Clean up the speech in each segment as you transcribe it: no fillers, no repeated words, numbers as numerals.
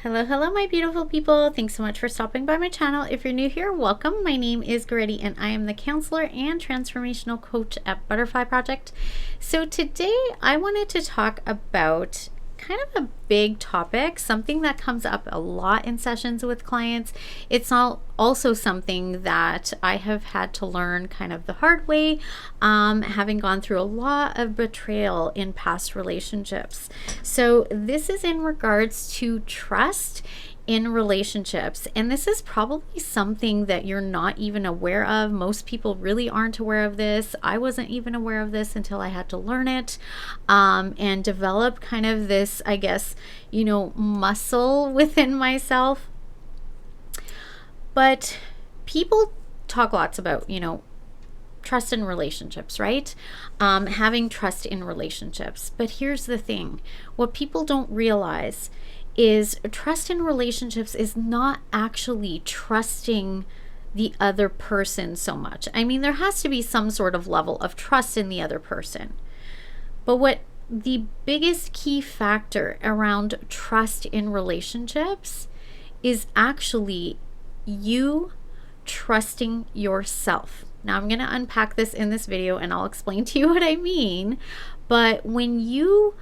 Hello, my beautiful people. Thanks so much for stopping by my channel. If you're new here, welcome. My name is Goretti and I am the counselor and transformational coach at Butterfly Project. So today I wanted to talk about kind of a big topic, something that comes up a lot in sessions with clients. It's also something that I have had to learn kind of the hard way, having gone through a lot of betrayal in past relationships. So this is in regards to trust in relationships, and this is probably something that you're not even aware of. Most people really aren't aware of this. I wasn't even aware of this until I had to learn it and develop kind of this, I guess, muscle within myself. But people talk lots about, trust in relationships, right? Having trust in relationships. But here's the thing, what people don't realize is trust in relationships is not actually trusting the other person so much. I mean, there has to be some sort of level of trust in the other person. But what the biggest key factor around trust in relationships is actually you trusting yourself. Now, I'm going to unpack this in this video and I'll explain to you what I mean. But when you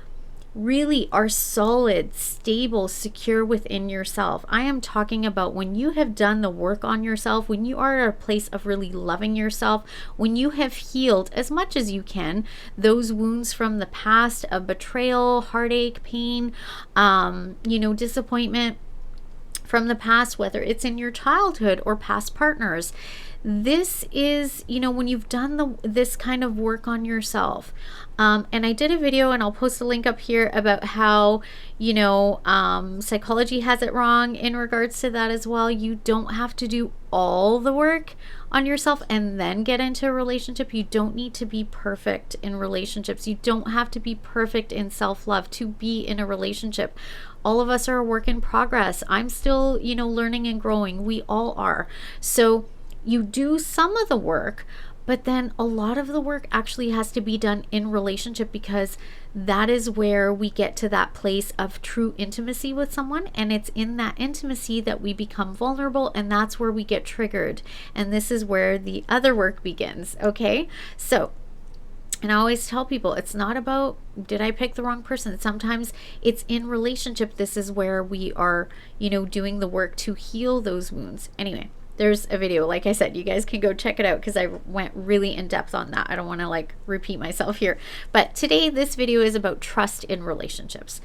really are solid, stable, secure within yourself, I am talking about when you have done the work on yourself, when you are at a place of really loving yourself, when you have healed as much as you can those wounds from the past of betrayal, heartache, pain, disappointment from the past, whether it's in your childhood or past partners. This is, when you've done this kind of work on yourself. And I did a video, and I'll post a link up here about how, psychology has it wrong in regards to that as well. You don't have to do all the work on yourself and then get into a relationship. You don't need to be perfect in relationships. You don't have to be perfect in self-love to be in a relationship. All of us are a work in progress. I'm still, learning and growing. We all are. So you do some of the work, but then a lot of the work actually has to be done in relationship, because that is where we get to that place of true intimacy with someone. And it's in that intimacy that we become vulnerable, and that's where we get triggered. And this is where the other work begins. Okay. So, and I always tell people, it's not about, did I pick the wrong person? Sometimes it's in relationship. This is where we are, doing the work to heal those wounds. Anyway, there's a video, like I said, you guys can go check it out because I went really in depth on that. I don't want to repeat myself here. But today, this video is about trust in relationships.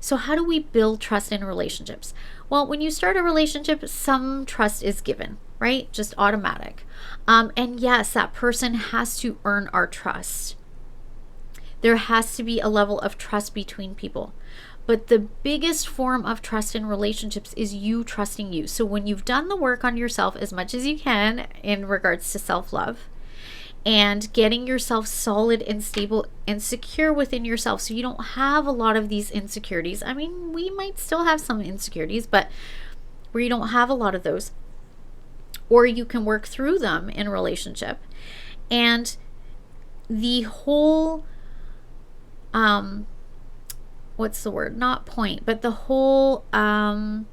So how do we build trust in relationships? Well, when you start a relationship, some trust is given, right? Just automatic. And yes, that person has to earn our trust. There has to be a level of trust between people. But the biggest form of trust in relationships is you trusting you. So when you've done the work on yourself as much as you can in regards to self-love, and getting yourself solid and stable and secure within yourself, so you don't have a lot of these insecurities. I mean, we might still have some insecurities, but where you don't have a lot of those, or you can work through them in a relationship. And the whole what's the word? Not point, but the whole, sorry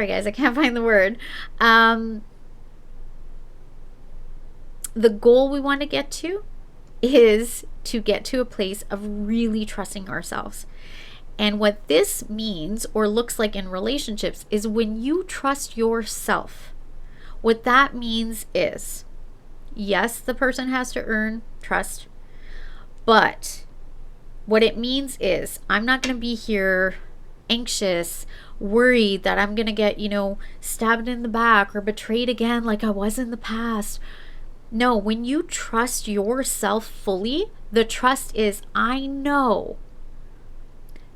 guys, I can't find the word. The goal we want to get to is to get to a place of really trusting ourselves. And what this means or looks like in relationships is when you trust yourself, what that means is, yes, the person has to earn trust, but what it means is I'm not going to be here anxious, worried that I'm going to get, stabbed in the back or betrayed again like I was in the past. No, when you trust yourself fully, the trust is, I know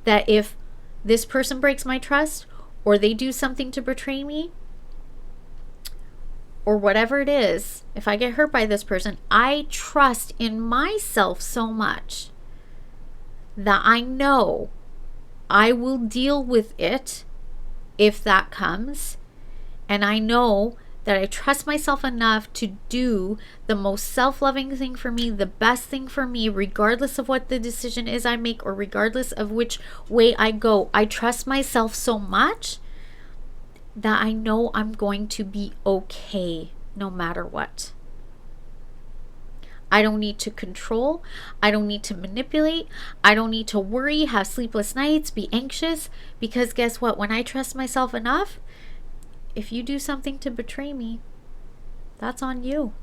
that if this person breaks my trust, or they do something to betray me, or whatever it is, if I get hurt by this person, I trust in myself so much that I know I will deal with it if that comes. And I know that I trust myself enough to do the most self-loving thing for me, the best thing for me, regardless of what the decision is I make or regardless of which way I go. I trust myself so much that I know I'm going to be okay no matter what. I don't need to control. I don't need to manipulate. I don't need to worry, have sleepless nights, be anxious, because guess what? When I trust myself enough, if you do something to betray me, that's on you,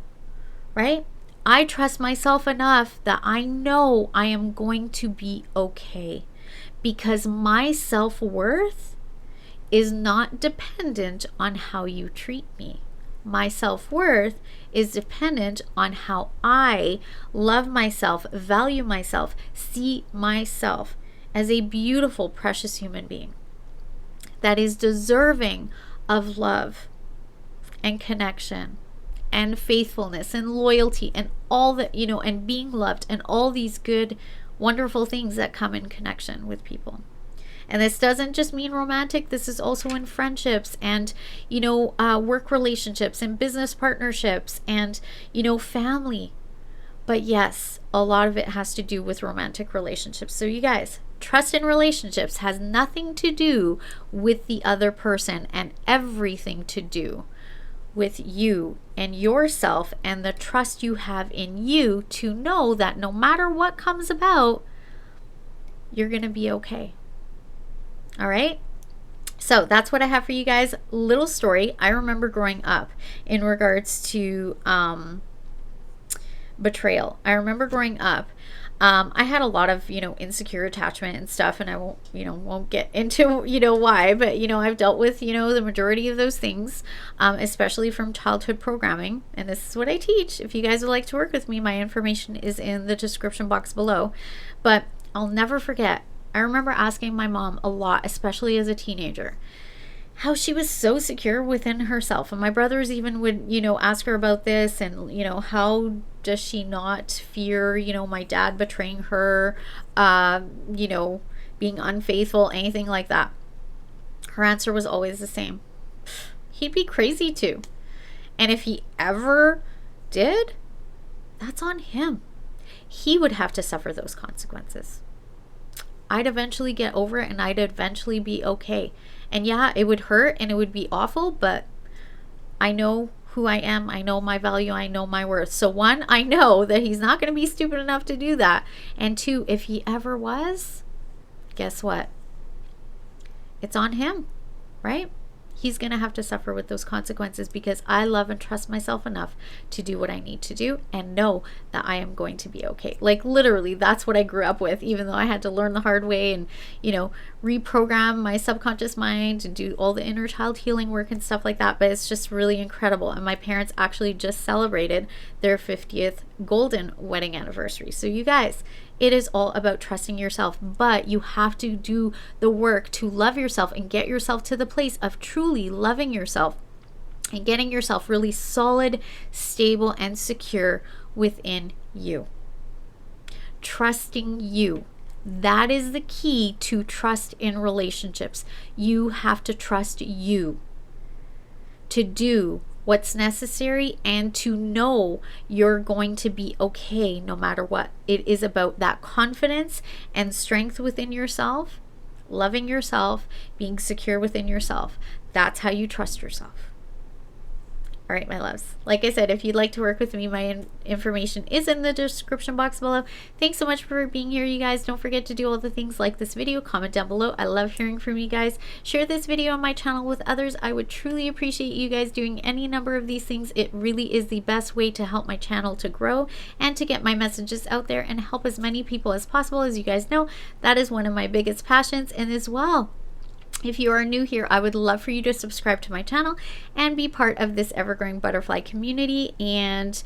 right? I trust myself enough that I know I am going to be okay because my self-worth is not dependent on how you treat me. My self-worth is dependent on how I love myself, value myself, see myself as a beautiful, precious human being that is deserving of love and connection and faithfulness and loyalty and all that, and being loved and all these good, wonderful things that come in connection with people. And this doesn't just mean romantic. This is also in friendships and, work relationships and business partnerships and, family. But yes, a lot of it has to do with romantic relationships. So you guys, trust in relationships has nothing to do with the other person and everything to do with you and yourself and the trust you have in you to know that no matter what comes about, you're going to be okay. All right. So that's what I have for you guys. Little story. I remember growing up in regards to betrayal. I remember growing up. I had a lot of, insecure attachment and stuff, and I won't get into, why, but, I've dealt with, the majority of those things, especially from childhood programming. And this is what I teach. If you guys would like to work with me, my information is in the description box below. But I'll never forget. I remember asking my mom a lot, especially as a teenager, how she was so secure within herself. And my brothers even would, ask her about this and, how does she not fear, my dad betraying her, being unfaithful, anything like that. Her answer was always the same. He'd be crazy too. And if he ever did, that's on him. He would have to suffer those consequences. I'd eventually get over it and I'd eventually be okay. And yeah, it would hurt and it would be awful, but I know who I am. I know my value. I know my worth. So one, I know that he's not going to be stupid enough to do that. And two, if he ever was, guess what? It's on him, right? He's going to have to suffer with those consequences because I love and trust myself enough to do what I need to do and know that I am going to be okay. Like literally, that's what I grew up with, even though I had to learn the hard way and, reprogram my subconscious mind and do all the inner child healing work and stuff like that. But it's just really incredible. And my parents actually just celebrated their 50th golden wedding anniversary. So you guys, it is all about trusting yourself, but you have to do the work to love yourself and get yourself to the place of truly loving yourself and getting yourself really solid, stable, and secure within you. Trusting you. That is the key to trust in relationships. You have to trust you to do what's necessary and to know you're going to be okay no matter what. It is about that confidence and strength within yourself, loving yourself, being secure within yourself. That's how you trust yourself. All right, my loves. Like I said, if you'd like to work with me, my information is in the description box below. Thanks so much for being here, you guys. Don't forget to do all the things like this video, comment down below. I love hearing from you guys. Share this video on my channel with others. I would truly appreciate you guys doing any number of these things. It really is the best way to help my channel to grow and to get my messages out there and help as many people as possible. As you guys know, that is one of my biggest passions. And as well, if you are new here, I would love for you to subscribe to my channel and be part of this ever-growing butterfly community. And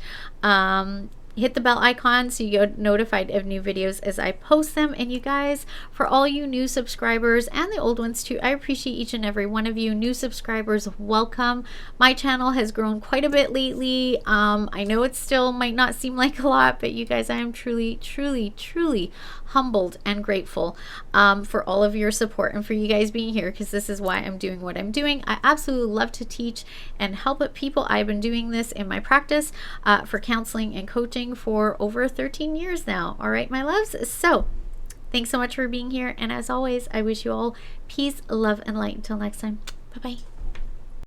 hit the bell icon so you get notified of new videos as I post them. And you guys, for all you new subscribers and the old ones too, I appreciate each and every one of you. New subscribers, welcome. My channel has grown quite a bit lately. I know it still might not seem like a lot, but you guys, I am truly, truly, truly humbled and grateful for all of your support and for you guys being here, because this is why I'm doing what I'm doing. I absolutely love to teach and help people. I've been doing this in my practice for counseling and coaching for over 13 years now. All right, my loves. So thanks so much for being here. And as always, I wish you all peace, love, and light. Until next time. Bye-bye.